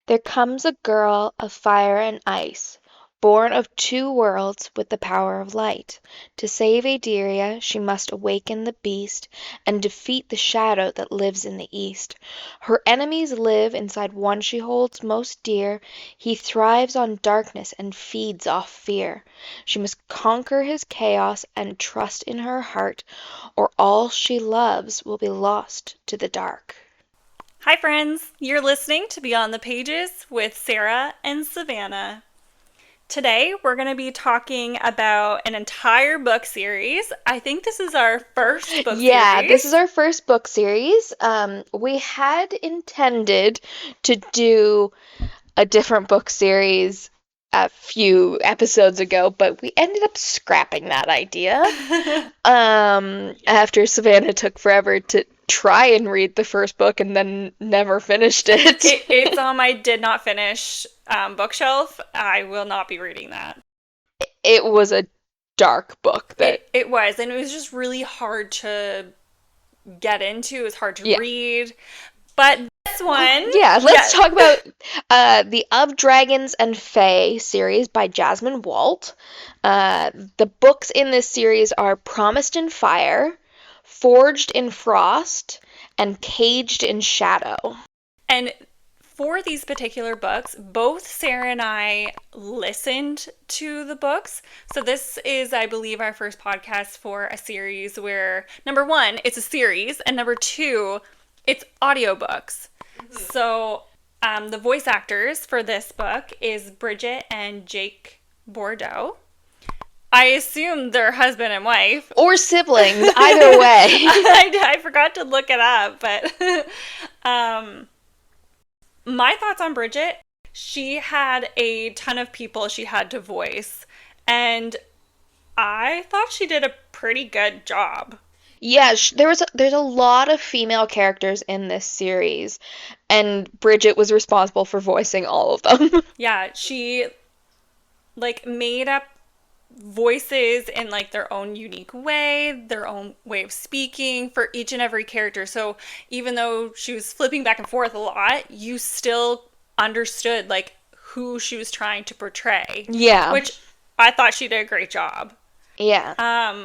There comes a girl of fire and ice, born of two worlds with the power of light. To save Adara, she must awaken the beast and defeat the shadow that lives in the east. Her enemies live inside one she holds most dear. He thrives on darkness and feeds off fear. She must conquer his chaos and trust in her heart, or all she loves will be lost to the dark. Hi, friends. You're listening to Beyond the Pages with Sarah and Savannah. Today, we're going to be talking about an entire book series. I think this is our first book Yeah, this is series. our first book series. We had intended to do a different book series a few episodes ago, but we ended up scrapping that idea. After Savannah took forever to try and read the first book and then never finished it. It's on my did not finish bookshelf. I will not be reading that. It was a dark book that, It was, and it was just really hard to get into. It was hard to yeah. read. But this one, Yeah, let's talk about the Of Dragons and Fae series by Jasmine Walt. The books in this series are Promised in Fire, Forged in Frost, and Caged in Shadow. And for these particular books, both Sarah and I listened to the books. So this is, I believe, our first podcast for a series where, number one, it's a series, and number two, it's audiobooks. So the voice actors for this book is Bridget and Jake Bordeaux. I assume they're husband and wife. Or siblings, either way. I forgot to look it up, but my thoughts on Bridget, she had a ton of people she had to voice, and I thought she did a pretty good job. Yeah, there's a lot of female characters in this series, and Bridget was responsible for voicing all of them. Yeah, she made up voices in their own unique way, their own way of speaking for each and every character. So even though she was flipping back and forth a lot, you still understood who she was trying to portray. Yeah. Which I thought she did a great job. Yeah.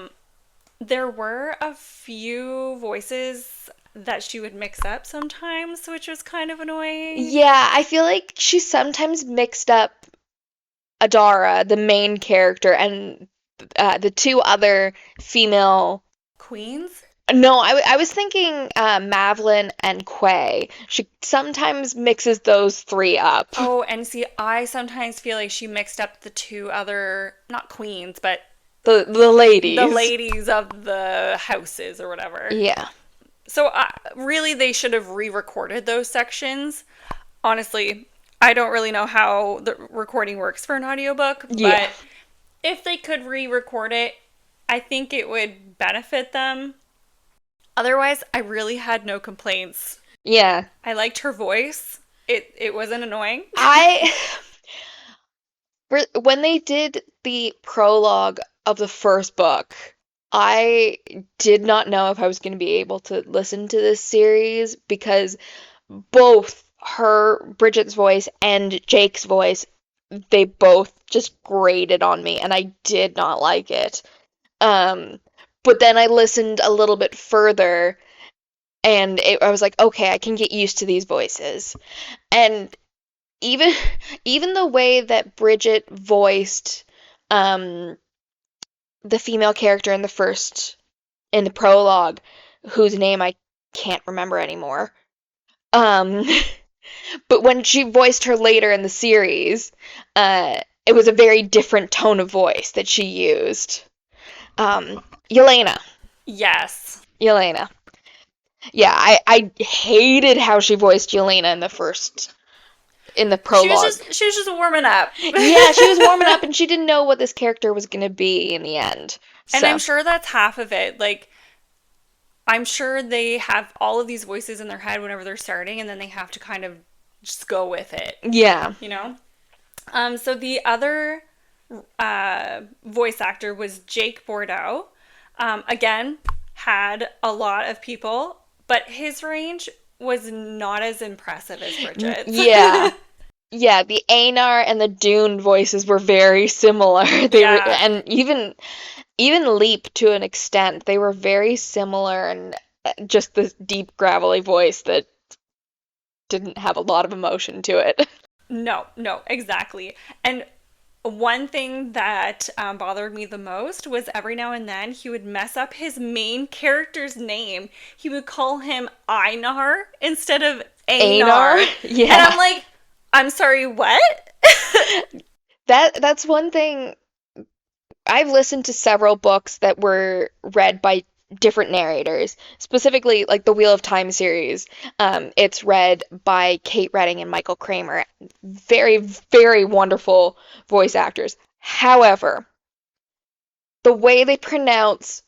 There were a few voices that she would mix up sometimes, which was kind of annoying. Yeah, I feel like she sometimes mixed up Adara, the main character, and the two other female Queens? No, I was thinking Mavlin and Quay. She sometimes mixes those three up. Oh, and see, I sometimes feel like she mixed up the two other, not queens, but The ladies. the ladies of the houses or whatever. Yeah. So really, they should have re-recorded those sections. Honestly, I don't really know how the recording works for an audiobook, Yeah. but if they could re-record it, I think it would benefit them. Otherwise, I really had no complaints. Yeah. I liked her voice. It wasn't annoying. When they did the prologue of the first book, I did not know if I was going to be able to listen to this series because both Bridget's voice and Jake's voice, they both just grated on me, and I did not like it. But then I listened a little bit further, and I was like, okay, I can get used to these voices. And even even the way that Bridget voiced um, the female character in the prologue, whose name I can't remember anymore. Um, but when she voiced her later in the series, it was a very different tone of voice that she used. Yelena. Yes. Yelena. Yeah, I hated how she voiced Yelena in the prologue. She was just warming up. Yeah, she was warming up and she didn't know what this character was going to be in the end. And I'm sure that's half of it. I'm sure they have all of these voices in their head whenever they're starting, and then they have to kind of just go with it. Yeah. You know? So the other voice actor was Jake Bordeaux. Again, had a lot of people, but his range was not as impressive as Bridget's. Yeah. Yeah, the Einar and the Dune voices were very similar. They were, Yeah. and even Leap to an extent, they were very similar, and just this deep gravelly voice that didn't have a lot of emotion to it. No, no, exactly. And one thing that bothered me the most was every now and then he would mess up his main character's name. He would call him Einar instead of Einar, Einar. And yeah. I'm like, I'm sorry, what? That's one thing. I've listened to several books that were read by different narrators, specifically like the Wheel of Time series. It's read by Kate Redding and Michael Kramer. Very, very wonderful voice actors. However, the way they pronounce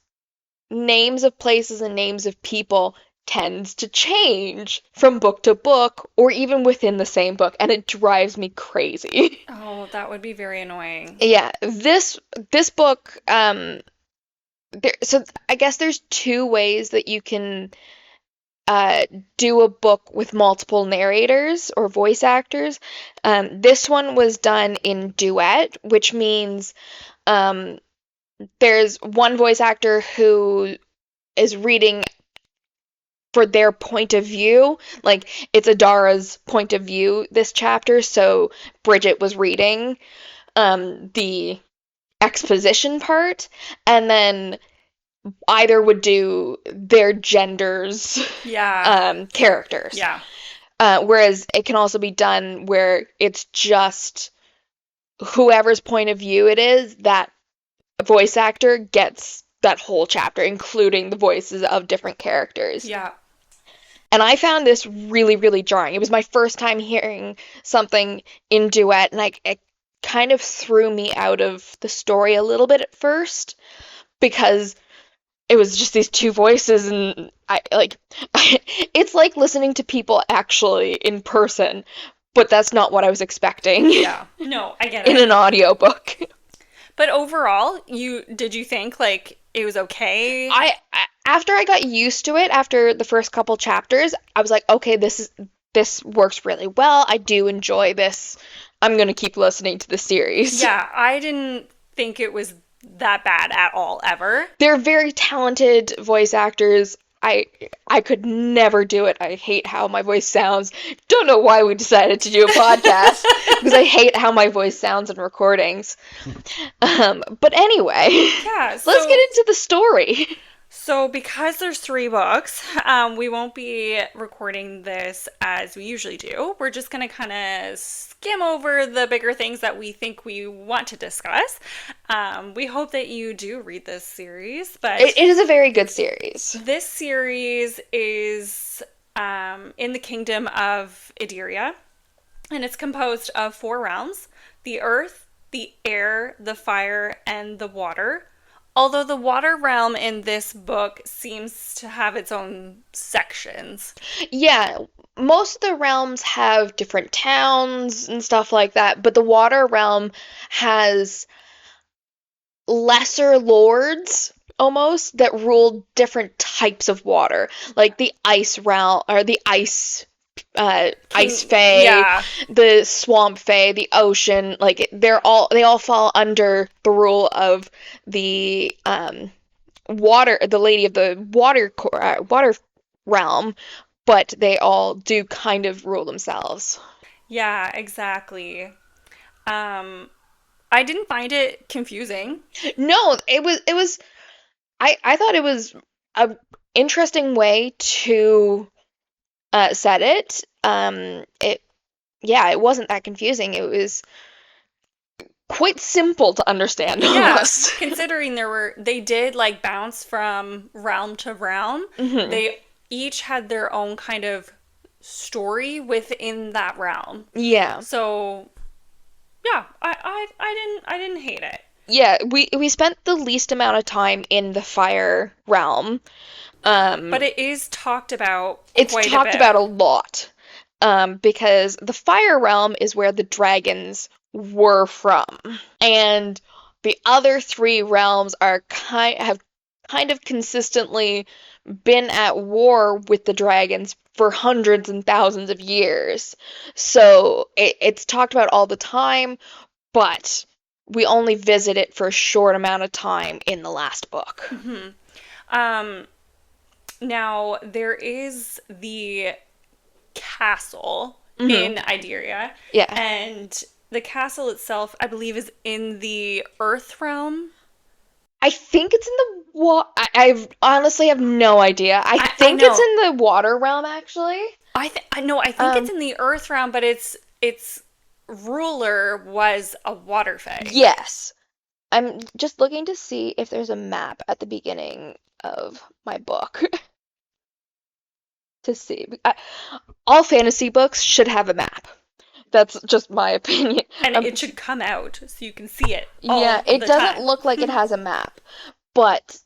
names of places and names of people tends to change from book to book or even within the same book, and it drives me crazy. Oh, that would be very annoying. Yeah, this book so I guess there's two ways that you can uh, do a book with multiple narrators or voice actors. This one was done in duet, which means um, there's one voice actor who is reading for their point of view. Like, it's Adara's point of view this chapter, so Bridget was reading the exposition part, and then either would do their genders Yeah, characters. yeah, Whereas it can also be done where it's just whoever's point of view it is, that voice actor gets that whole chapter, including the voices of different characters. yeah. And I found this really, really jarring. It was my first time hearing something in duet, and it kind of threw me out of the story a little bit at first because it was just these two voices, and it's like listening to people actually in person, but that's not what I was expecting Yeah. No, I get in it. an audiobook. But overall, you think like it was okay? After I got used to it, after the first couple chapters, I was like, okay, this works really well. I do enjoy this. I'm gonna keep listening to the series. Yeah, I didn't think it was that bad at all ever. They're very talented voice actors. I could never do it. I hate how my voice sounds. Don't know why we decided to do a podcast because I hate how my voice sounds in recordings. But anyway, Yeah, let's get into the story. so because there's three books, we won't be recording this as we usually do. We're just gonna kind of skim over the bigger things that we think we want to discuss. We hope that you do read this series, but It is a very good series. this series is in the kingdom of Adara, and it's composed of four realms: the earth, the air, the fire, and the water. Although the water realm in this book seems to have its own sections. Yeah, most of the realms have different towns and stuff like that, but the water realm has lesser lords almost that rule different types of water, like the ice realm or the ice fae, Yeah. the swamp fae, the ocean. Like they all fall under the rule of the water, the lady of the water realm, but they all do kind of rule themselves. Yeah, exactly. Um, I didn't find it confusing. No, it was I thought it was a interesting way to set it. It wasn't that confusing. It was quite simple to understand Yeah, almost. considering they did like bounce from realm to realm. Hmm. They each had their own kind of story within that realm. Yeah. So yeah, I didn't hate it. Yeah, we spent the least amount of time in the fire realm. But it is talked about It's quite a talked bit. about a lot. Because the fire realm is where the dragons were from. And the other three realms have kind of consistently been at war with the dragons for hundreds and thousands of years. So it's talked about all the time, but we only visit it for a short amount of time in the last book. Mm-hmm. Um, Now, there is the castle in Ideria, Yeah. and the castle itself, I believe, is in the Earth realm. I think it's in the I honestly have no idea. I I think it's know. in the water realm, actually. I think it's in the Earth realm, but its ruler was a water fae. Yes. I'm just looking to see if there's a map at the beginning of my book to see. All fantasy books should have a map. That's just my opinion. And it should come out so you can see it all Yeah, it the doesn't time. look like it has a map, but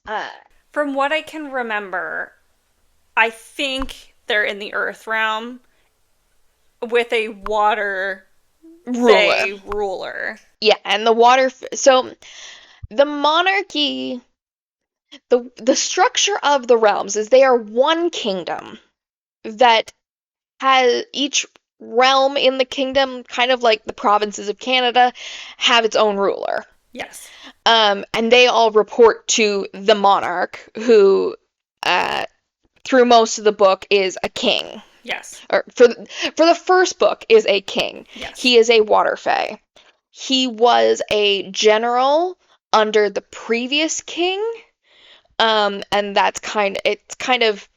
From what I can remember, I think they're in the Earth realm with a water fae ruler. Yeah, and the water. So the monarchy, the structure of the realms is they are one kingdom that has each realm in the kingdom, kind of like the provinces of Canada, have its own ruler. Yes. And they all report to the monarch, who, through most of the book, is a king. Yes. Or for the first book, is a king. Yes. He is a water fae. He was a general under the previous king, and it's kind of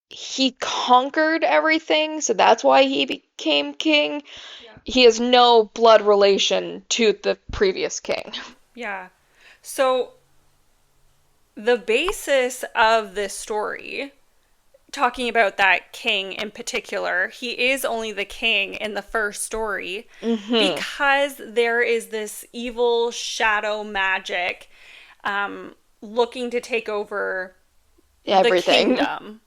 he conquered everything, so that's why he became king. Yeah. He has no blood relation to the previous king. Yeah. So the basis of this story, talking about that king in particular, he is only the king in the first story because there is this evil shadow magic looking to take over Everything. the kingdom.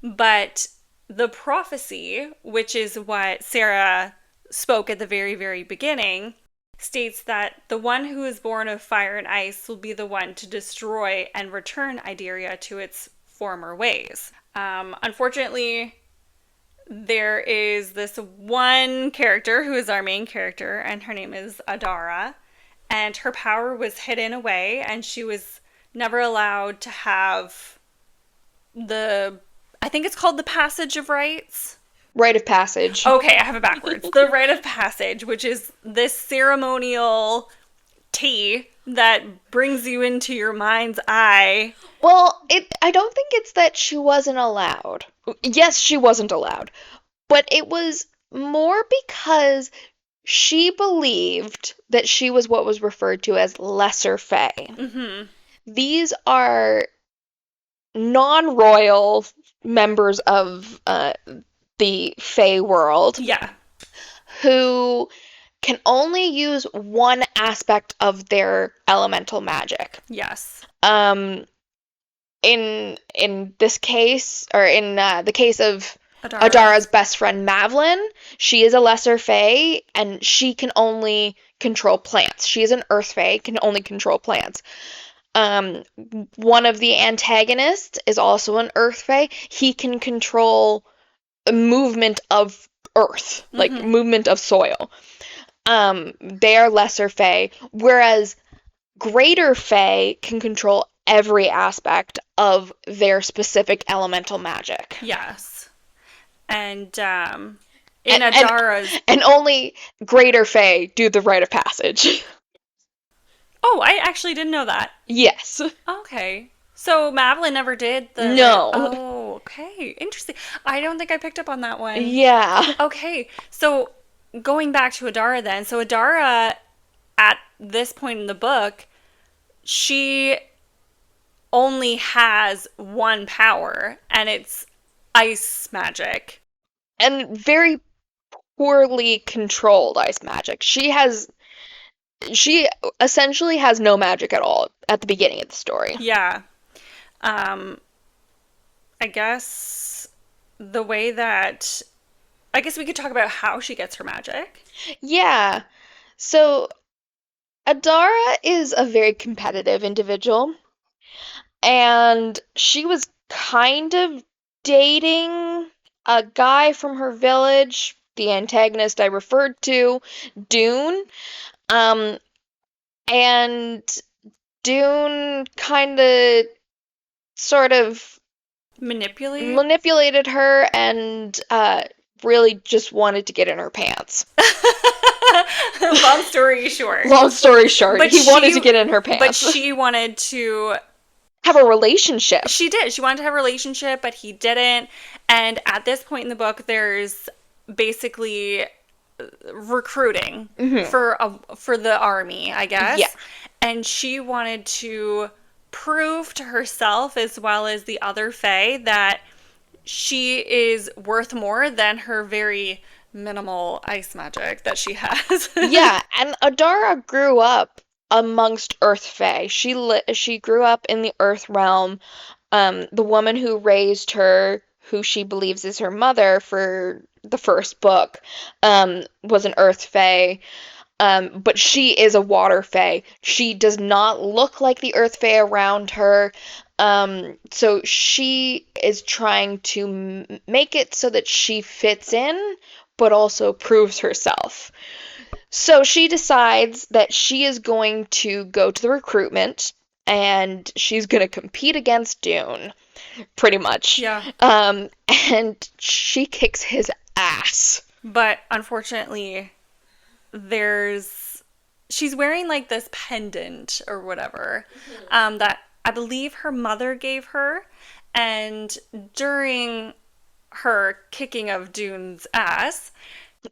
But the prophecy, which is what Sarah spoke at the very, very beginning, states that the one who is born of fire and ice will be the one to destroy and return Ideria to its former ways. Unfortunately, there is this one character who is our main character, and her name is Adara, and her power was hidden away, and she was never allowed to have I think it's called the Passage of Rites. Rite of Passage. Okay, I have it backwards. The Rite of Passage, which is this ceremonial tea that brings you into your mind's eye. Well, I don't think it's that she wasn't allowed. Yes, she wasn't allowed. But it was more because she believed that she was what was referred to as lesser fae. Mm-hmm. These are non-royal members of the fae world. Yeah. Who can only use one aspect of their elemental magic. Yes. In this case, or in the case of Adara. Adara's best friend Mavlin, she is a lesser fae, and she can only control plants. She is an earth fae, can only control plants. One of the antagonists is also an earth fae. He can control movement of earth, like movement of soil. They are lesser fae, whereas greater fae can control every aspect of their specific elemental magic. Yes. And in Adara's... And only greater fae do the Rite of Passage. Oh, I actually didn't know that. Yes. Okay. So Mavlin never did the... No. Oh, okay. Interesting. I don't think I picked up on that one. Yeah. Okay. So going back to Adara then. So Adara, at this point in the book, she only has one power, and it's ice magic. And very poorly controlled ice magic. She essentially has no magic at all at the beginning of the story. Yeah. I guess the way that... I guess we could talk about how she gets her magic. Yeah. So, Adara is a very competitive individual. And she was kind of dating a guy from her village, the antagonist I referred to, Dune. Um, and Dune kind of sort of Manipulate? manipulated her and really just wanted to get in her pants. Long story short. Long story short, But he wanted to get in her But pants. she wanted to. Have a relationship. She did. She wanted to have a relationship, but he didn't. And at this point in the book, there's basically recruiting for the army, I guess. Yeah. And she wanted to prove to herself as well as the other Fae that she is worth more than her very minimal ice magic that she has. Yeah, and Adara grew up amongst Earth Fae. She grew up in the Earth realm. The woman who raised her, who she believes is her mother for the first book, was an Earth Fae. But she is a water fae. She does not look like the earth fae around her. So she is trying to make it so that she fits in, but also proves herself. So she decides that she is going to go to the recruitment and she's going to compete against Dune, pretty much. Yeah. And she kicks his ass. But unfortunately, she's wearing like this pendant or whatever that I believe her mother gave her, and during her kicking of Dune's ass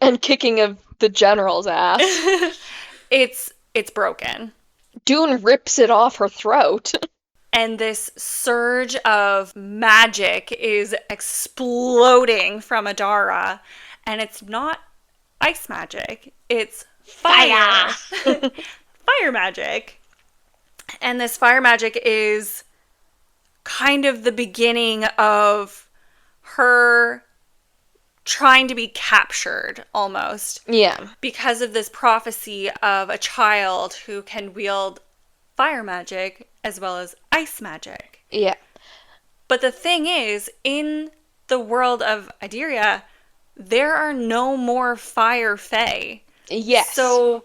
and kicking of the general's ass, it's broken. Dune rips it off her throat. And this surge of magic is exploding from Adara, and it's not ice magic, it's fire. Fire magic. And this fire magic is kind of the beginning of her trying to be captured almost. Yeah. Because of this prophecy of a child who can wield fire magic as well as ice magic. Yeah. But the thing is, in the world of Adara, there are no more fire fae. Yes. So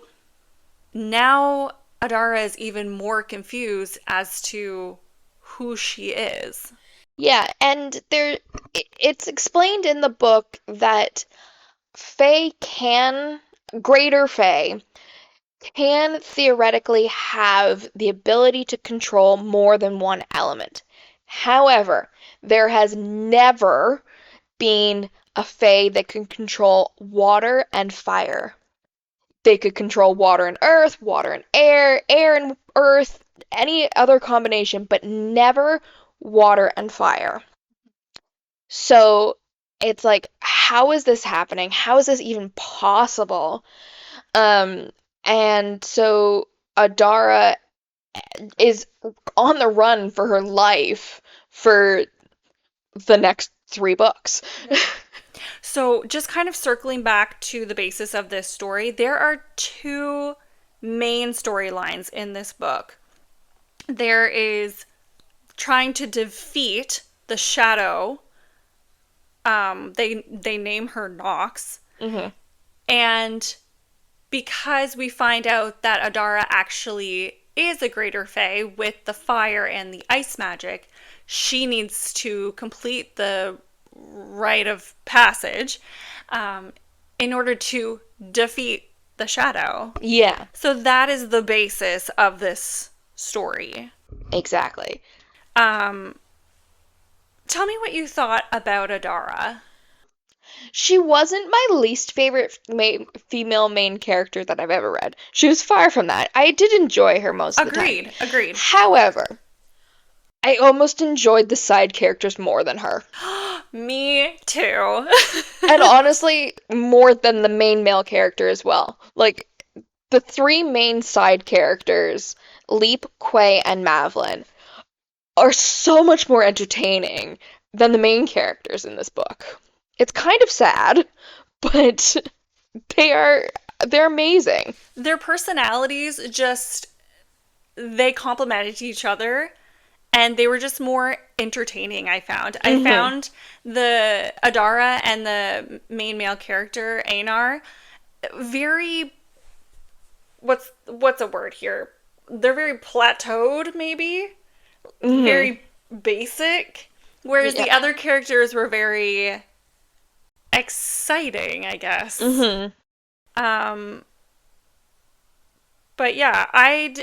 now Adara is even more confused as to who she is. Yeah, and it's explained in the book that greater fae can theoretically have the ability to control more than one element. However, there has never been a fae that can control water and fire. They could control water and earth, water and air, air and earth, any other combination, but never water and fire. So it's like, how is this happening? How is this even possible? And so Adara is on the run for her life for the next 3 books. So just kind of circling back to the basis of this story, there are 2 main storylines in this book. There is trying to defeat the shadow. They name her Nox. Mm-hmm. And because we find out that Adara actually is a greater fae with the fire and the ice magic, she needs to complete the rite of passage in order to defeat the shadow. Yeah. So that is the basis of this story. Exactly. Tell me what you thought about Adara. She wasn't my least favorite female main character that I've ever read. She was far from that. I did enjoy her most of the time. Agreed. However, I almost enjoyed the side characters more than her. Me too. And honestly, more than the main male character as well. Like, the 3 main side characters, Leap, Quay, and Mavlin, are so much more entertaining than the main characters in this book. It's kind of sad, but they're amazing. Their personalities just, they complemented each other, and they were just more entertaining, I found. I Mm-hmm. found the Adara and the main male character, Einar, very what's a word here? They're very plateaued, maybe. Mm-hmm. Very basic. Whereas the Yeah. other characters were very exciting, I guess. Mm-hmm. Um, but yeah, I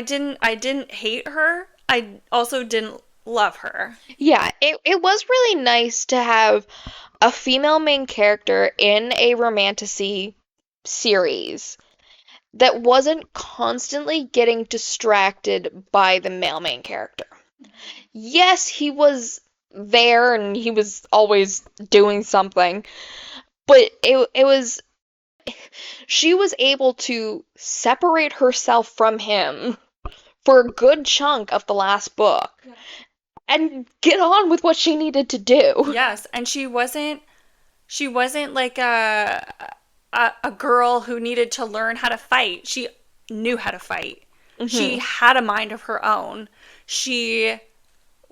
didn't hate her. I also didn't love her. Yeah, it was really nice to have a female main character in a romantasy series that wasn't constantly getting distracted by the male main character. Yes, he was there and he was always doing something, but it was she was able to separate herself from him for a good chunk of the last book and get on with what she needed to do. Yes, and she wasn't like a girl who needed to learn how to fight. She knew how to fight. She Hmm. had a mind of her own. She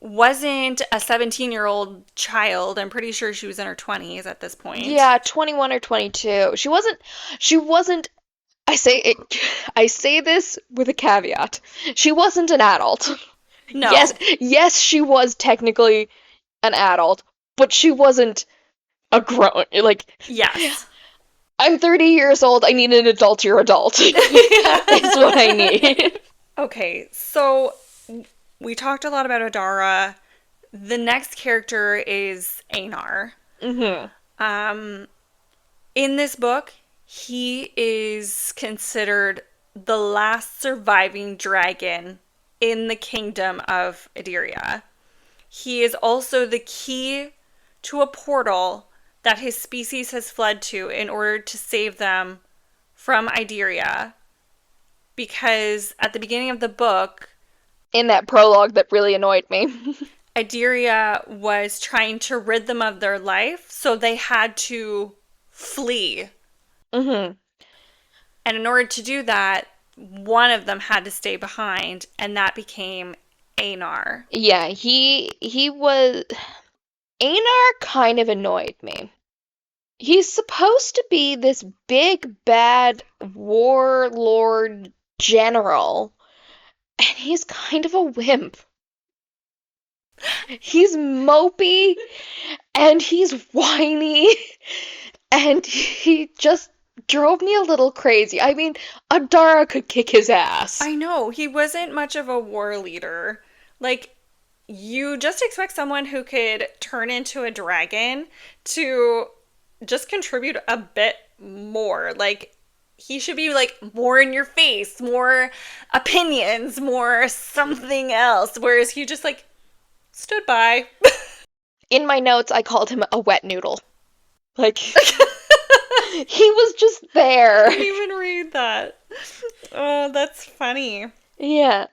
wasn't a 17-year-old child. I'm pretty sure she was in her 20s at this point. Yeah, 21 or 22. She wasn't I say this with a caveat. She wasn't an adult. Yes, No. yes, she was technically an adult, but she wasn't a grown like Yes. I'm 30 years old, I need an adultier adult. Is what I need. Okay, so we talked a lot about Adara. The next character is Einar. Hmm. Um, in this book, he is considered the last surviving dragon in the kingdom of Adira. He is also the key to a portal that his species has fled to in order to save them from Iberia. Because at the beginning of the book, In that prologue that really annoyed me. Iberia was trying to rid them of their life, so they had to flee. Hmm. And in order to do that, one of them had to stay behind, and that became Einar. Yeah, he was Einar kind of annoyed me. He's supposed to be this big bad warlord general, and he's kind of a wimp. He's mopey and he's whiny and he just drove me a little crazy. I mean, Adara could kick his ass. I know, he wasn't much of a war leader. Like, you just expect someone who could turn into a dragon to just contribute a bit more. Like, he should be like more in your face, more opinions, more something else. Whereas he just like stood by. In my notes, I called him a wet noodle. Like, he was just there. I didn't even read that. Oh, that's funny. Yeah.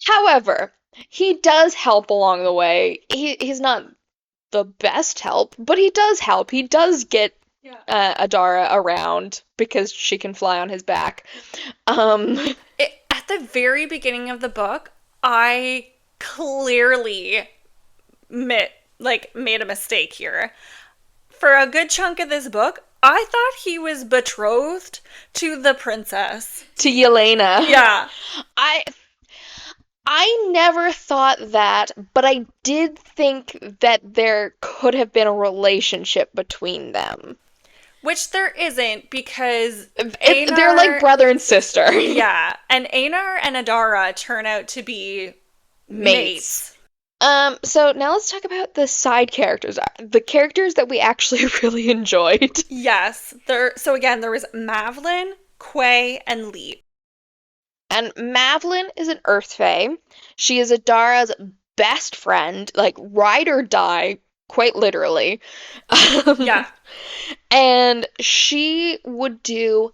However, he does help along the way. He's not the best help, but he does help. He does get Adara around because she can fly on his back. Um, At the very beginning of the book, I clearly made a mistake here. For a good chunk of this book, I thought he was betrothed to the princess. to Yelena. Yeah. I never thought that, but I did think that there could have been a relationship between them. Which there isn't because They're like brother and sister. Yeah, and Einar and Adara turn out to be mates. So now let's talk about the side characters, the characters that we actually really enjoyed. Yes, so again, there was Mavlin, Quay, and Leap. And Mavlin is an Earth Fae. She is Adara's best friend, like ride or die, quite literally. Yeah. And she would do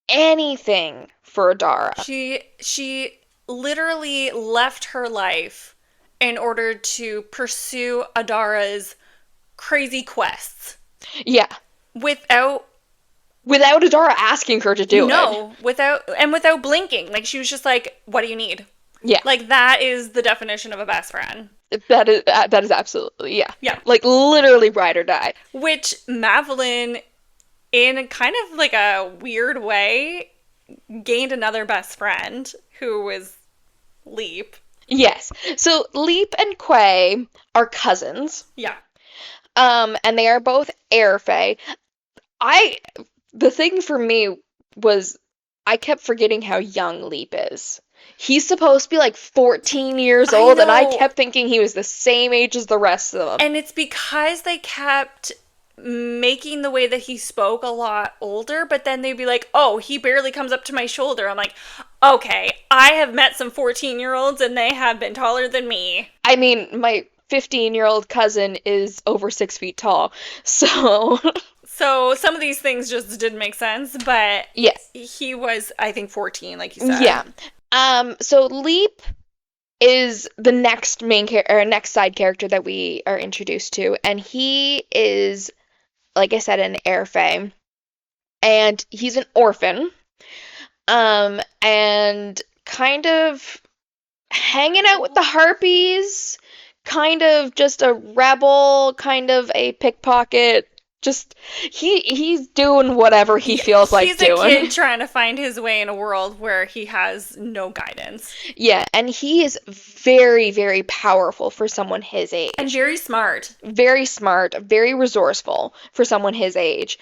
anything for Adara. She literally left her life in order to pursue Adara's crazy quests. Yeah. Without Adara asking her to do it. No, without blinking. Like she was just like, "What do you need?" Yeah. Like, that is the definition of a best friend. That is absolutely, yeah. Yeah. Like, literally ride or die. Which Madeline, in kind of like a weird way, gained another best friend who was Leap. Yes. So Leap and Quay are cousins. Yeah. And they are both air fae. I the thing for me was I kept forgetting how young Leap is. He's supposed to be like 14 years I old, and I know. kept thinking he was the same age as the rest of them. And it's because they kept making the way that he spoke a lot older, but then they'd be like, oh, he barely comes up to my shoulder. I'm like, okay, I have met some 14-year-olds and they have been taller than me. I mean, my 15-year-old cousin is over 6 feet tall, so So some of these things just didn't make sense, but yes, he was, I think, 14, like you said. yeah. So Leap is the next next side character that we are introduced to, and he is, like I said, an air fae, and he's an orphan, and kind of hanging out with the harpies, kind of just a rebel, kind of a pickpocket. Just he's doing whatever he feels like He's a doing. kid trying to find his way in a world where he has no guidance. Yeah, and he is very, very powerful for someone his age. And very smart. Very smart, very resourceful for someone his age.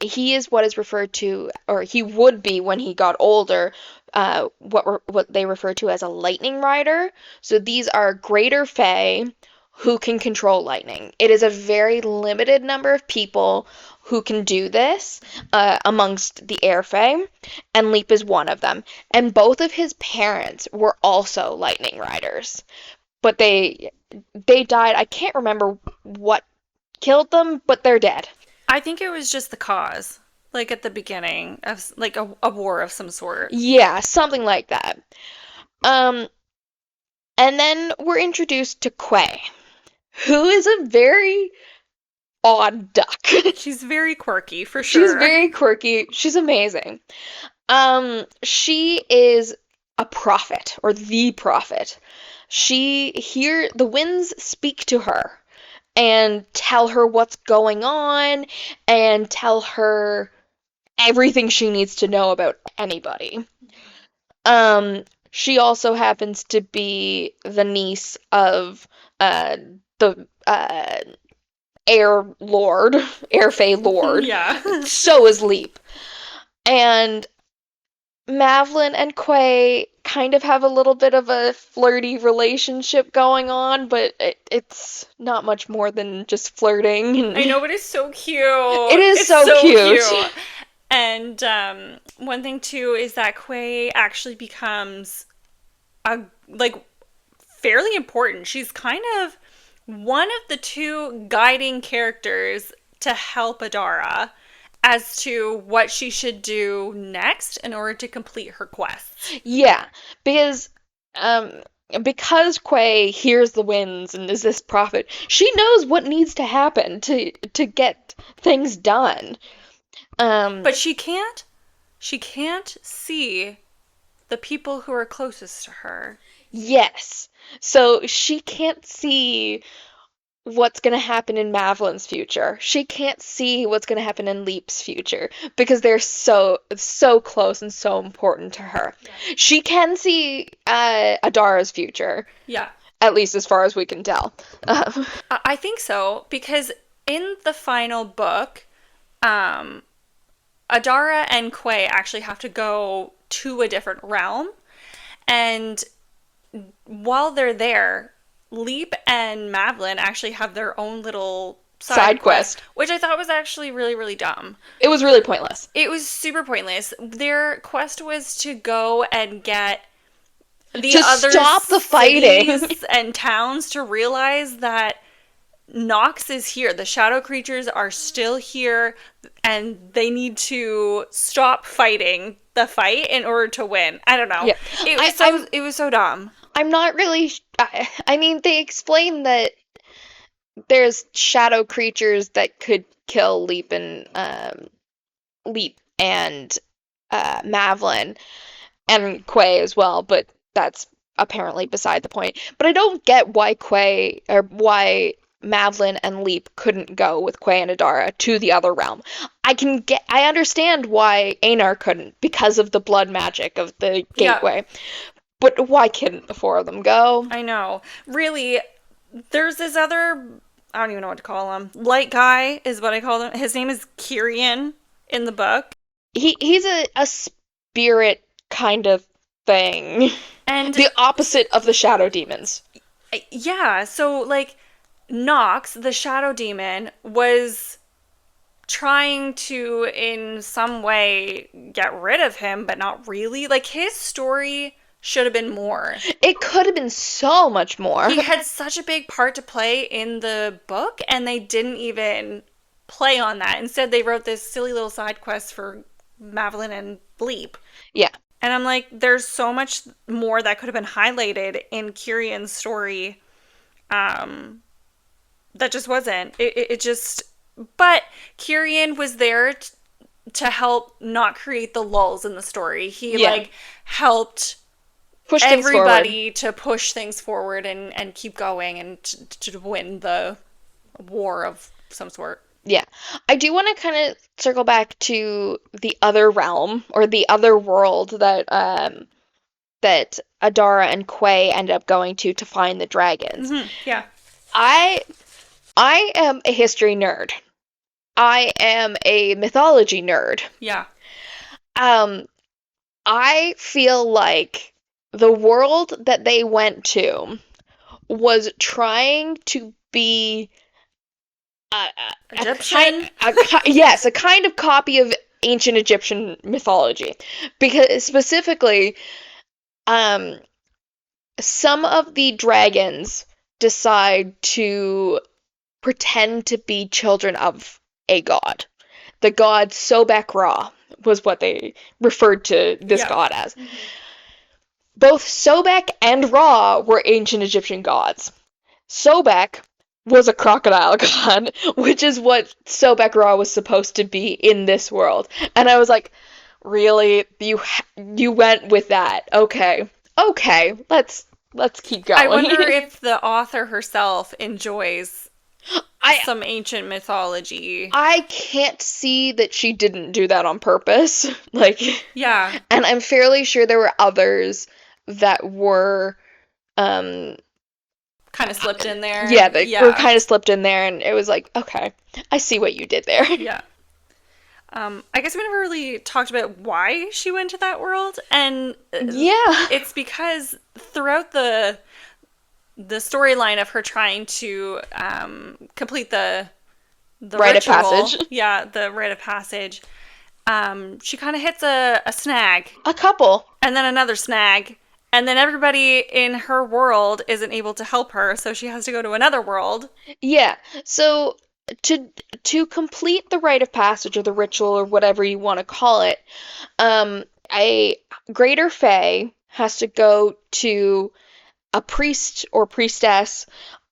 He is what is referred to, or he would be when he got older, what they refer to as a lightning rider. So these are greater fae who can control lightning. It is a very limited number of people who can do this amongst the air fae, and Leap is one of them. And both of his parents were also lightning riders, but they died. I can't remember what killed them, but they're dead. I think it was just the cause. Like at the beginning of like a war of some sort. Yeah, something like that. And then we're introduced to Quay, who is a very odd duck. She's very quirky, for sure. She's very quirky. She's amazing. She is a prophet, or the prophet. The winds speak to her and tell her what's going on and tell her everything she needs to know about anybody. She also happens to be the niece of the Air Fae Lord. Yeah. So is Leap. And Madeline and Quay kind of have a little bit of a flirty relationship going on, but it's not much more than just flirting. I know, but it's so cute. It is so cute. And one thing too is that Quay actually becomes fairly important. She's kind of one of the two guiding characters to help Adara as to what she should do next in order to complete her quests. Yeah, because Quay hears the winds and is this prophet, she knows what needs to happen to get things done. But she can't see the people who are closest to her. Yes. So she can't see what's going to happen in Madeline's future. She can't see what's going to happen in Leap's future because they're so close and so important to her. Yeah. She can see Adara's future. Yeah. At least as far as we can tell. I think so, because in the final book, Adara and Quay actually have to go to a different realm, and while they're there, Leap and Madeline actually have their own little side quest, which I thought was actually really, really dumb. It was really pointless. It was super pointless. Their quest was to go and get the other stop the fighting and towns to realize that Nox is here. The shadow creatures are still here, and they need to stop fighting the fight in order to win. I don't know. Yeah. It was so dumb. I'm not really. I mean, they explain that there's shadow creatures that could kill Leap and Madeline and Quay as well, but that's apparently beside the point. But I don't get why Quay or why Madeline and Leap couldn't go with Quay and Adara to the other realm. I understand why Einar couldn't because of the blood magic of the Yeah, gateway. But why couldn't the four of them go? I know. Really, there's this other, I don't even know what to call him. Light guy is what I call him. His name is Kyrian in the book. He's a spirit kind of thing. And The opposite of the shadow demons. yeah, so like Nox, the shadow demon, was trying to in some way get rid of him, but not really. Like his story should have been more. It could have been so much more. He had such a big part to play in the book, and they didn't even play on that. Instead, they wrote this silly little side quest for Madeline and Bleep. Yeah. And I'm like, there's so much more that could have been highlighted in Kyrian's story. That just wasn't. It just. But Kyrian was there to help not create the lulls in the story. He like helped Push everybody to push things forward and keep going and to win the war of some sort. Yeah. I do want to kind of circle back to the other realm or the other world that Adara and Quay end up going to find the dragons. Mm-hmm. Yeah. I am a history nerd. I am a mythology nerd. Yeah. I feel like the world that they went to was trying to be Egyptian? yes, a kind of copy of ancient Egyptian mythology. Because specifically, some of the dragons decide to pretend to be children of a god. The god Sobek Ra was what they referred to this god as. Mm-hmm. Both Sobek and Ra were ancient Egyptian gods. Sobek was a crocodile god, which is what Sobek Ra was supposed to be in this world. And I was like, really? You went with that? Okay, let's keep going. I wonder if the author herself enjoys some ancient mythology. I can't see that she didn't do that on purpose. Like, yeah. And I'm fairly sure there were others that were kind of slipped in there. Yeah, they were kind of slipped in there, and it was like, okay, I see what you did there. Yeah. I guess we never really talked about why she went to that world, and it's because throughout the storyline of her trying to complete the rite ritual, of passage. Yeah, the rite of passage. She kind of hits a snag. A couple. And then another snag. And then everybody in her world isn't able to help her, so she has to go to another world. Yeah. So to complete the rite of passage or the ritual or whatever you want to call it, a greater fae has to go to a priest or priestess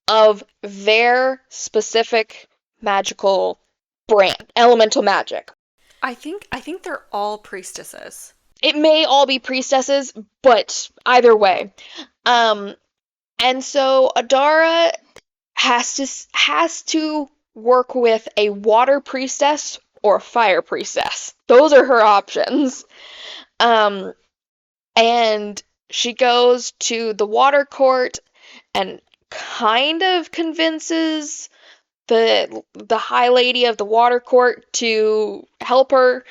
of their specific magical brand, elemental magic. I think they're all priestesses. It may all be priestesses, but either way. And so Adara has to work with a water priestess or a fire priestess. Those are her options. And she goes to the water court and kind of convinces the high lady of the water court to help her,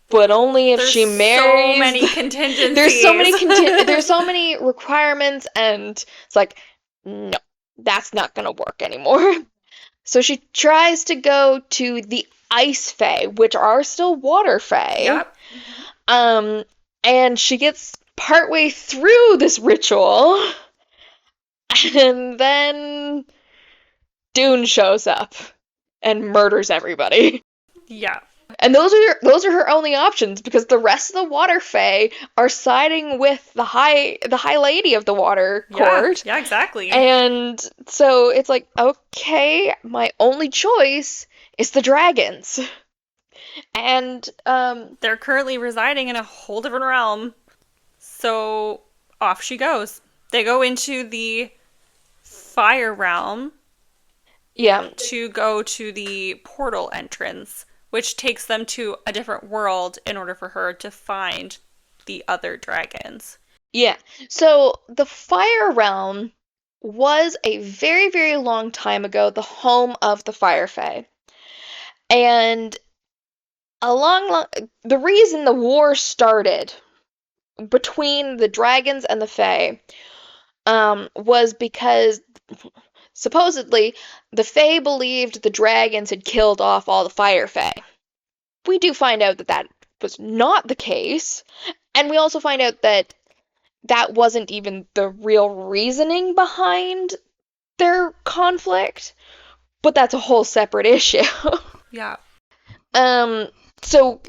but only if she marries. So many contingencies. There's so many requirements, and it's like, no, that's not gonna work anymore. So she tries to go to the ice fae, which are still water fae. Yep. And she gets partway through this ritual, and then Dune shows up and murders everybody. Yeah. And those are her only options, because the rest of the water fae are siding with the high lady of the water court. Yeah, exactly. And so it's like, okay, my only choice is the dragons. And they're currently residing in a whole different realm. So off she goes. They go into the fire realm Yeah. to go to the portal entrance, which takes them to a different world in order for her to find the other dragons. Yeah. So the Fire Realm was a very, very long time ago the home of the Fire Fae. And the reason the war started between the dragons and the Fae was because supposedly the Fae believed the dragons had killed off all the Fire Fae. We do find out that that was not the case, and we also find out that that wasn't even the real reasoning behind their conflict, but that's a whole separate issue. Yeah. um, so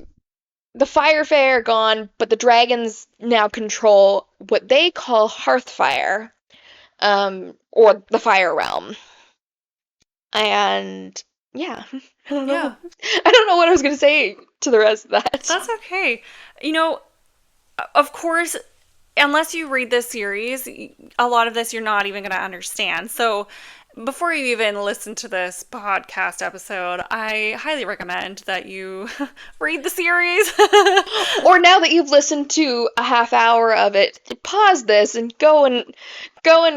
the Fire Fae are gone, but the dragons now control what they call Hearthfire, or the Fire Realm. And yeah, I don't Yeah. know. I don't know what I was gonna say to the rest of that. That's okay. You know, of course, unless you read this series, a lot of this you're not even going to understand. So, before you even listen to this podcast episode, I highly recommend that you read the series. Or now that you've listened to a half hour of it, pause this and go and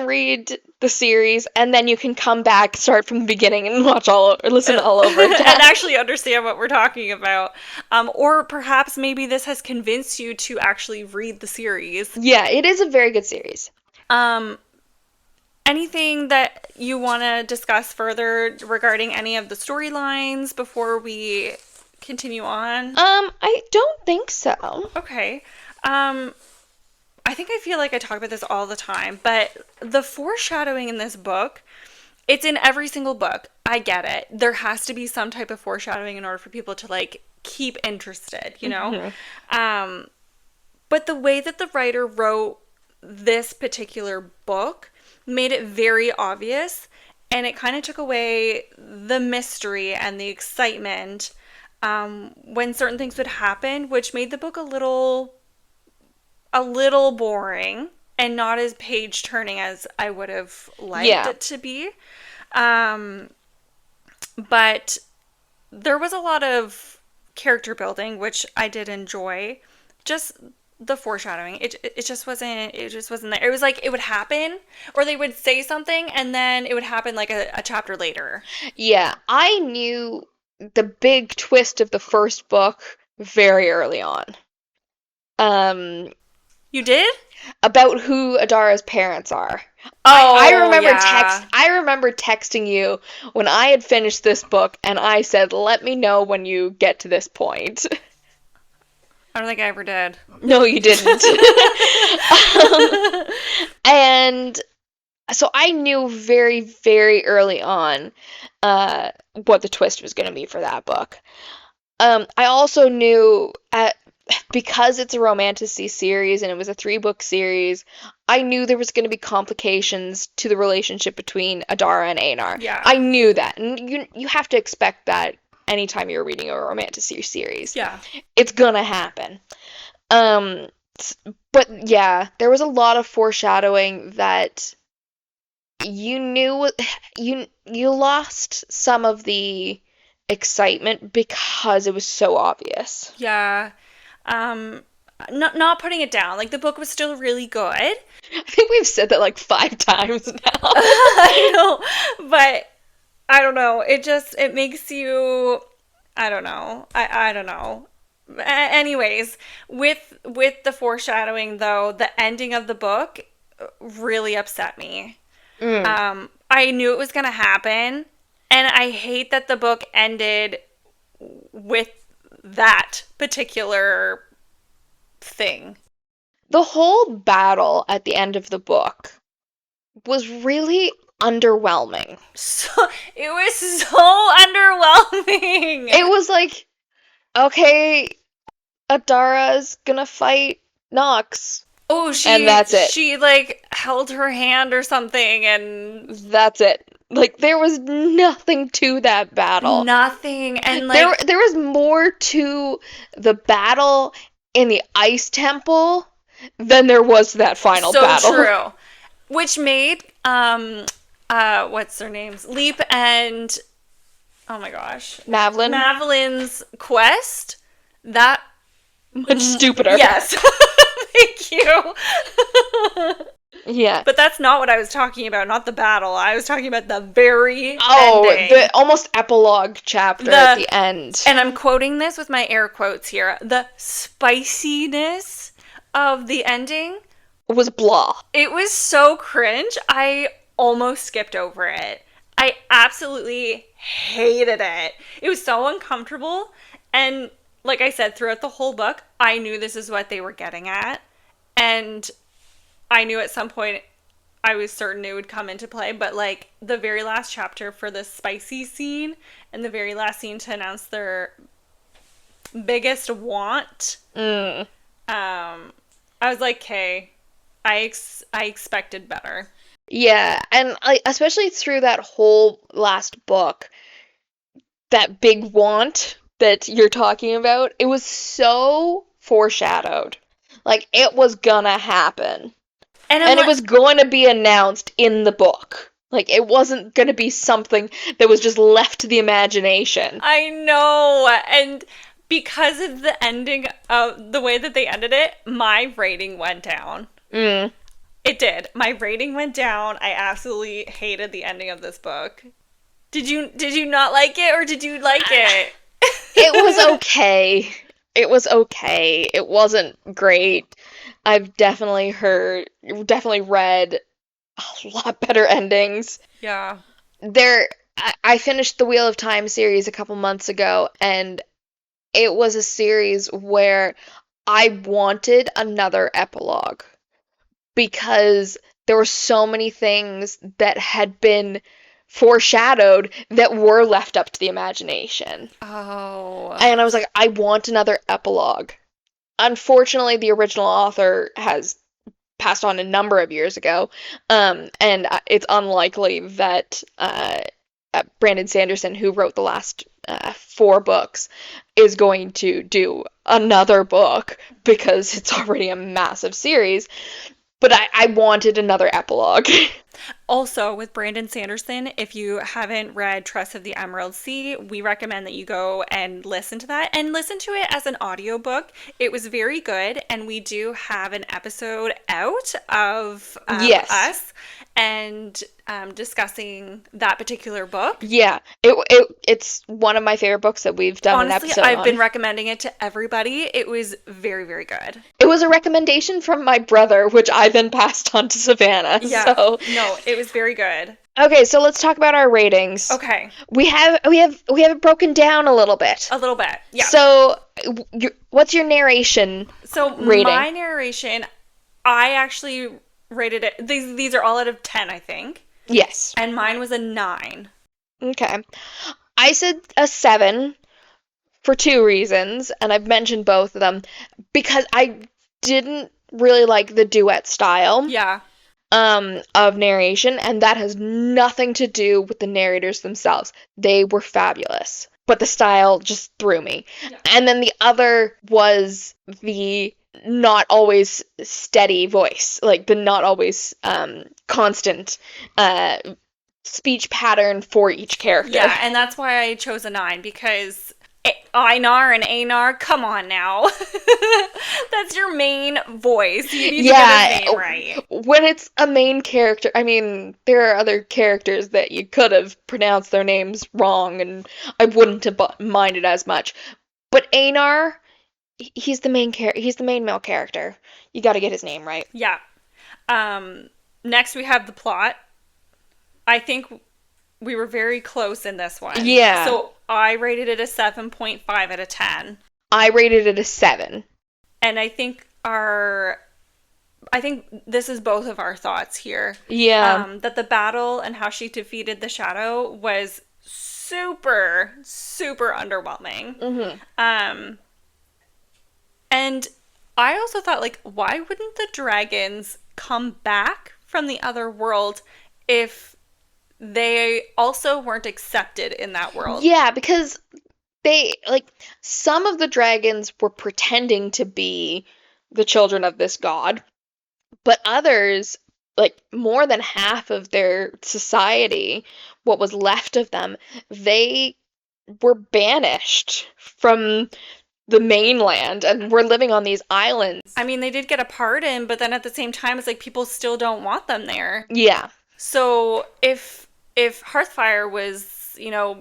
read the series, and then you can come back, start from the beginning, and listen all over again. And actually understand what we're talking about. Or perhaps maybe this has convinced you to actually read the series. Yeah, it is a very good series. Anything that you want to discuss further regarding any of the storylines before we continue on? I don't think so. Okay. I think I feel like I talk about this all the time, but the foreshadowing in this book, it's in every single book. I get it. There has to be some type of foreshadowing in order for people to like keep interested, you know? Mm-hmm. But the way that the writer wrote this particular book made it very obvious, and it kind of took away the mystery and the excitement when certain things would happen, which made the book a little boring and not as page turning as I would have liked it to be. But there was a lot of character building, which I did enjoy. Just the foreshadowing, it just wasn't there. It was like it would happen, or they would say something and then it would happen like a chapter later. Yeah, I knew the big twist of the first book very early on. You did? About who Adara's parents are. Oh, I remember texting you when I had finished this book, and I said, "Let me know when you get to this point." I don't think I ever did. No, you didn't. And so I knew very, very early on what the twist was going to be for that book. I also knew because it's a romantasy series and it was a 3-book series, I knew there was going to be complications to the relationship between Adara and Einar. Yeah. I knew that. And you have to expect that anytime you're reading a romantasy series. Yeah. It's gonna happen. But yeah, there was a lot of foreshadowing that you knew you lost some of the excitement because it was so obvious. Yeah. Not putting it down. Like, the book was still really good. I think we've said that like 5 times now. I know, but I don't know. It makes you, I don't know. I don't know. Anyways, with the foreshadowing though, the ending of the book really upset me. I knew it was going to happen, and I hate that the book ended with that particular thing. The whole battle at the end of the book was really underwhelming. It was so underwhelming. It was like, okay, Adara's gonna fight Nox. Oh, and that's it. She like held her hand or something, and that's it. Like, there was nothing to that battle. Nothing. And like there was more to the battle in the Ice Temple than there was that final So battle. true. Which made what's their names? Leap and oh my gosh. Madeline, Madeline's quest. That much stupider. yes. Thank you. Yeah. But that's not what I was talking about, not the battle. I was talking about the very ending. The almost epilogue chapter at the end. And I'm quoting this with my air quotes here. The spiciness of the ending was blah. It was so cringe. I almost skipped over it. I absolutely hated it. It was so uncomfortable. And like I said, throughout the whole book, I knew this is what they were getting at. And I knew at some point I was certain it would come into play. But like the very last chapter for the spicy scene and the very last scene to announce their biggest want, I was like, okay, I expected better. Yeah, and especially through that whole last book, that big want that you're talking about, it was so foreshadowed. Like, it was gonna happen. And it was going to be announced in the book. Like, it wasn't going to be something that was just left to the imagination. I know. And because of the ending, the way that they ended it, my rating went down. It did. My rating went down. I absolutely hated the ending of this book. Did you not like it, or did you like it? It was okay. It was okay. It wasn't great. I've definitely read a lot better endings. Yeah. I finished the Wheel of Time series a couple months ago, and it was a series where I wanted another epilogue because there were so many things that had been foreshadowed that were left up to the imagination. Oh. And I was like, I want another epilogue. Unfortunately, the original author has passed on a number of years ago, and it's unlikely that Brandon Sanderson, who wrote the last 4 books, is going to do another book because it's already a massive series. But I wanted another epilogue. Also, with Brandon Sanderson, if you haven't read Trust of the Emerald Sea, we recommend that you go and listen to that and listen to it as an audiobook. It was very good, and we do have an episode out of us and discussing that particular book. Yeah, it's one of my favorite books that we've done. Honestly, an episode I've been recommending it to everybody. It was very, very good. It was a recommendation from my brother, which I then passed on to Savannah. Yeah, so. No, it was very good. Okay, so let's talk about our ratings. Okay, we have it broken down a little bit. Yeah. So, what's your narration? So rating? My narration, I actually rated it. These are all out of 10, I think. Yes. And mine was a 9. Okay. I said a 7 for 2 reasons, and I've mentioned both of them, because I didn't really like the duet style. Yeah. Of narration, and that has nothing to do with the narrators themselves. They were fabulous, but the style just threw me. Yeah. And then the other was the not always steady voice, like the not always constant speech pattern for each character. Yeah, and that's why I chose a 9, because Einar and Einar, come on now. That's your main voice. You need to get his name right. When it's a main character, I mean, there are other characters that you could have pronounced their names wrong, and I wouldn't have minded as much. But Einar, he's the main male character. You got to get his name right. Yeah. Next we have the plot. I think we were very close in this one. Yeah. So I rated it a 7.5 out of 10. I rated it a 7. And I think this is both of our thoughts here. Yeah. That the battle and how she defeated the shadow was super, super underwhelming. Mm-hmm. And I also thought, like, why wouldn't the dragons come back from the other world if they also weren't accepted in that world? Yeah, because some of the dragons were pretending to be the children of this god. But others, like more than half of their society, what was left of them, they were banished from the mainland and were living on these islands. I mean, they did get a pardon, but then at the same time, it's like people still don't want them there. Yeah. So if Hearthfire was,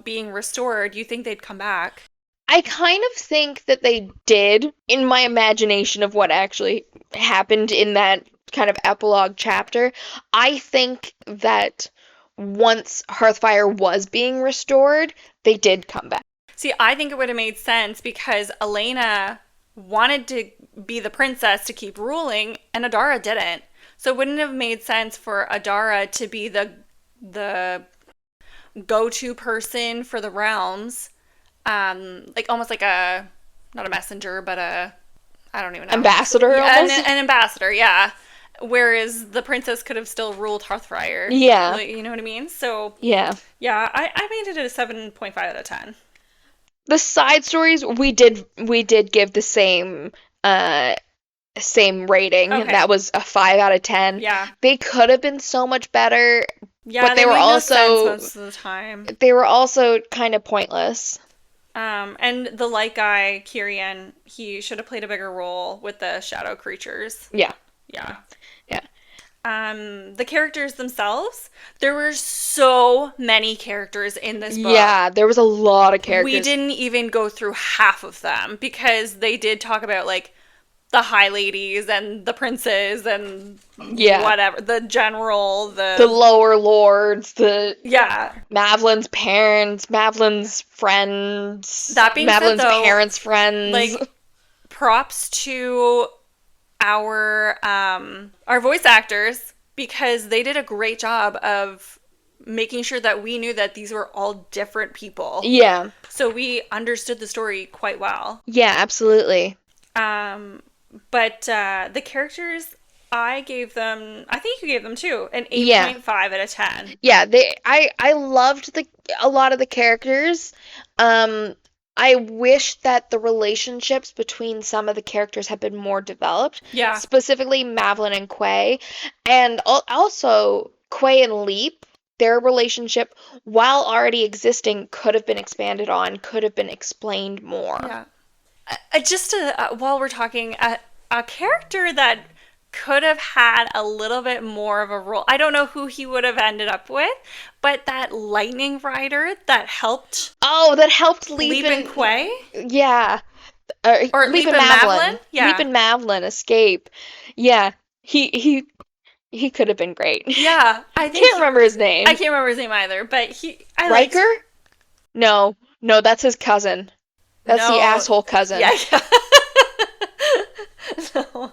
being restored, you think they'd come back? I kind of think that they did, in my imagination of what actually happened in that kind of epilogue chapter. I think that once Hearthfire was being restored, they did come back. See, I think it would have made sense because Elena wanted to be the princess to keep ruling, and Adara didn't. So it wouldn't have made sense for Adara to be the go-to person for the realms, like almost like not a messenger, but I don't even know. Ambassador, yeah, almost? an ambassador, yeah. Whereas the princess could have still ruled Hearthfire. Yeah. Like, you know what I mean? So Yeah. yeah, I made it a 7.5 out of 10. The side stories we did give the same rating. Okay. That was a 5 out of 10. Yeah. They could have been so much better. Yeah, but they were made also no sense most of the time. They were also kind of pointless. And the light guy, Kyrian, he should have played a bigger role with the shadow creatures. Yeah. Yeah. Yeah. The characters themselves, there were so many characters in this book. Yeah, there was a lot of characters. We didn't even go through half of them because they did talk about like the high ladies and the princes and whatever, the general, the lower lords, yeah, Mavlin's parents, Mavlin's friends. That being Mavlin's said, though, parents' friends. Like, props to our voice actors because they did a great job of making sure that we knew that these were all different people. Yeah. So we understood the story quite well. Yeah, absolutely. But the characters, I think you gave them too, an 8.5 out of 10. Yeah, I loved a lot of the characters. I wish that the relationships between some of the characters had been more developed. Yeah. Specifically Mavlin and Quay. And also Quay and Leap, their relationship, while already existing, could have been expanded on, could have been explained more. Yeah. Just while we're talking, a character that could have had a little bit more of a role. I don't know who he would have ended up with, but that lightning rider that helped. Oh, that helped Leap and Quay? Yeah. Or Leap and Mavlin? Yeah. Leap and Mavlin escape. Yeah. He could have been great. Yeah. I can't remember his name. I can't remember his name either, but Riker? No, that's his cousin. That's the asshole cousin. Yeah. No.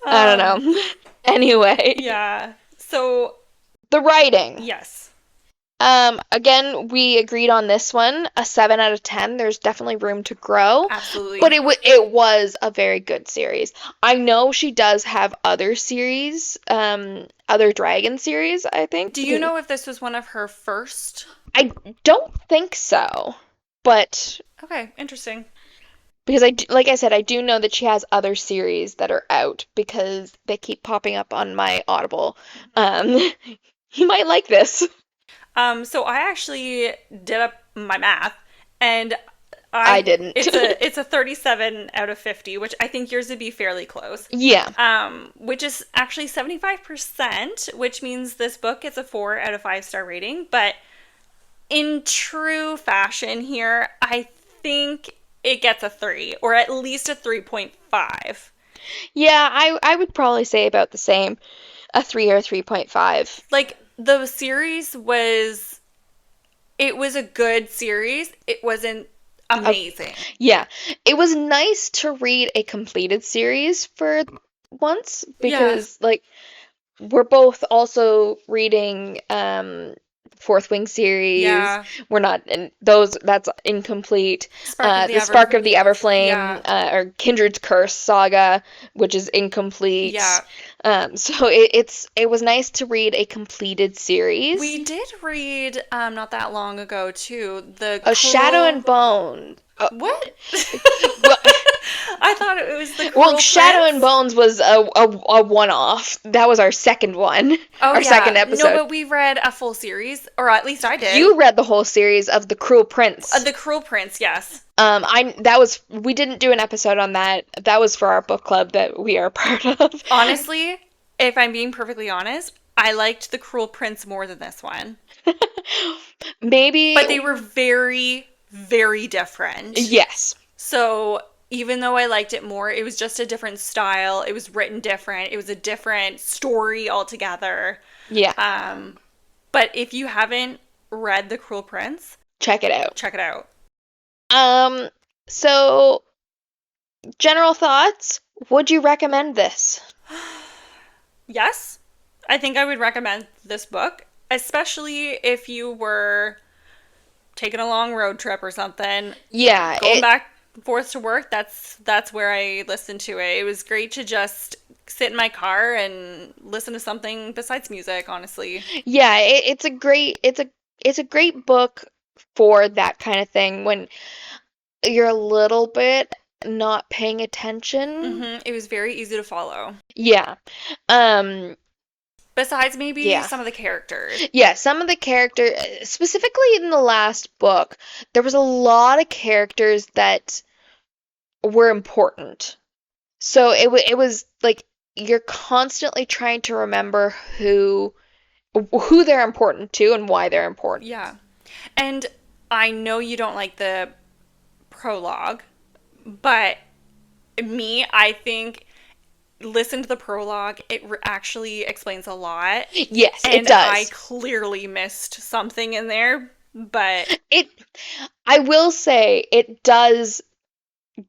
I don't know. Anyway. Yeah. So. The writing. Yes. Again, we agreed on this one, a 7 out of 10. There's definitely room to grow. Absolutely. But it was a very good series. I know she does have other series, other dragon series, I think. Do you know if this was one of her first? I don't think so, but... Okay, interesting. Because like I said, I do know that she has other series that are out because they keep popping up on my Audible. You might like this. So I actually did up my math, and I didn't. It's a 37 out of 50, which I think yours would be fairly close. Yeah. Which is actually 75%, which means this book gets a 4 out of 5 star rating. But in true fashion here, I think it gets a 3, or at least a 3.5. Yeah, I would probably say about the same, a 3 or 3.5. Like, the series was a good series. It wasn't amazing. Yeah. It was nice to read a completed series for once because like we're both also reading Fourth Wing series. Yeah. We're not in those. That's incomplete. Spark of the Everflame, or Kindred's Curse saga, which is incomplete. Yeah. So it was nice to read a completed series. We did read not that long ago too Shadow and Bone. What? I thought it was The Well, Cruel Shadow and Prince. Bones was a one-off. That was our second one. Oh Our second yeah. No, episode. but we read a full series, or at least I did. You read the whole series of The Cruel Prince. The Cruel Prince, yes. We didn't do an episode on that. That was for our book club that we are part of. Honestly, if I'm being perfectly honest, I liked The Cruel Prince more than this one. Maybe. But they were very, very different. Yes. So even though I liked it more, it was just a different style. It was written different. It was a different story altogether. Yeah. But if you haven't read The Cruel Prince, check it out. check it out. So general thoughts, would you recommend this? Yes, I think I would recommend this book, especially if you were taking a long road trip or something. Yeah, Going back and forth to work, that's where I listened to it. It was great to just sit in my car and listen to something besides music, honestly. Yeah, it's a great book for that kind of thing when you're a little bit not paying attention. It was very easy to follow. Yeah. Besides maybe some of the characters. Yeah, some of the characters, specifically in the last book, there was a lot of characters that were important. So it was like you're constantly trying to remember who they're important to and why they're important. Yeah. And I know you don't like the prologue, but I think listen to the prologue. It actually explains a lot. Yes, and it does. I clearly missed something in there, but I will say it does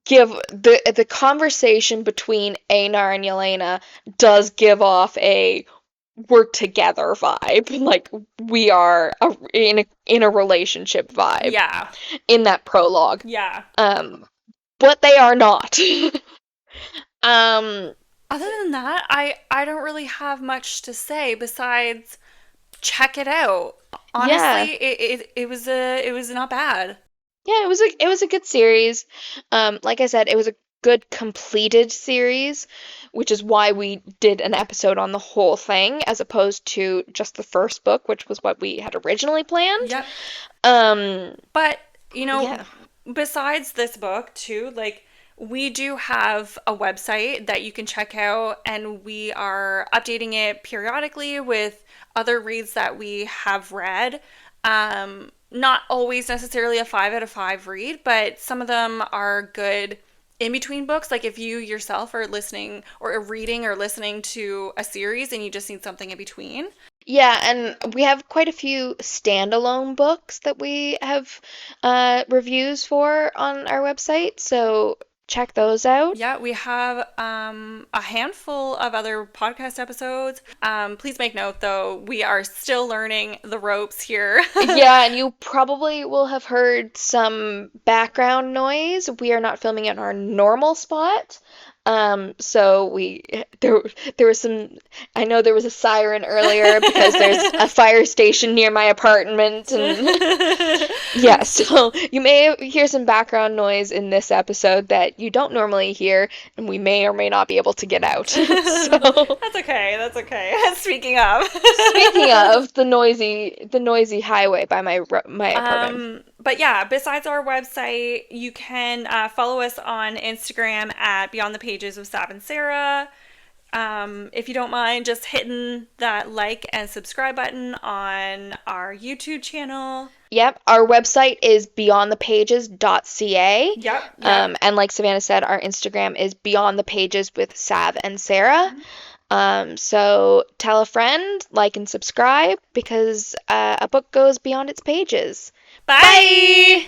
give the conversation between Einar and Yelena does give off a we're together vibe, like we are in a relationship vibe. Yeah. In that prologue. Yeah. But they are not. Other than that, I don't really have much to say besides check it out. Honestly, it was not bad. Yeah, it was a good series. Like I said, it was a good completed series, which is why we did an episode on the whole thing as opposed to just the first book, which was what we had originally planned. Yep. But, besides this book too, like we do have a website that you can check out, and we are updating it periodically with other reads that we have read. Not always necessarily a 5 out of 5 read, but some of them are good in between books. Like if you yourself are listening or reading or listening to a series and you just need something in between. Yeah, and we have quite a few standalone books that we have reviews for on our website, so check those out. Yeah, we have a handful of other podcast episodes. Please make note, though, we are still learning the ropes here. Yeah, and you probably will have heard some background noise. We are not filming in our normal spot. So there was some, I know there was a siren earlier because there's a fire station near my apartment, and yeah, so you may hear some background noise in this episode that you don't normally hear, and we may or may not be able to get out. So That's okay. Speaking of the noisy highway by my apartment. But yeah, besides our website, you can follow us on Instagram at Beyond the Pages of Sav and Sarah. If you don't mind just hitting that like and subscribe button on our YouTube channel. Yep, our website is beyondthepages.ca. Yep. And like Savannah said, our Instagram is Beyond the Pages with Sav and Sarah. So tell a friend, like and subscribe, because a book goes beyond its pages. Bye!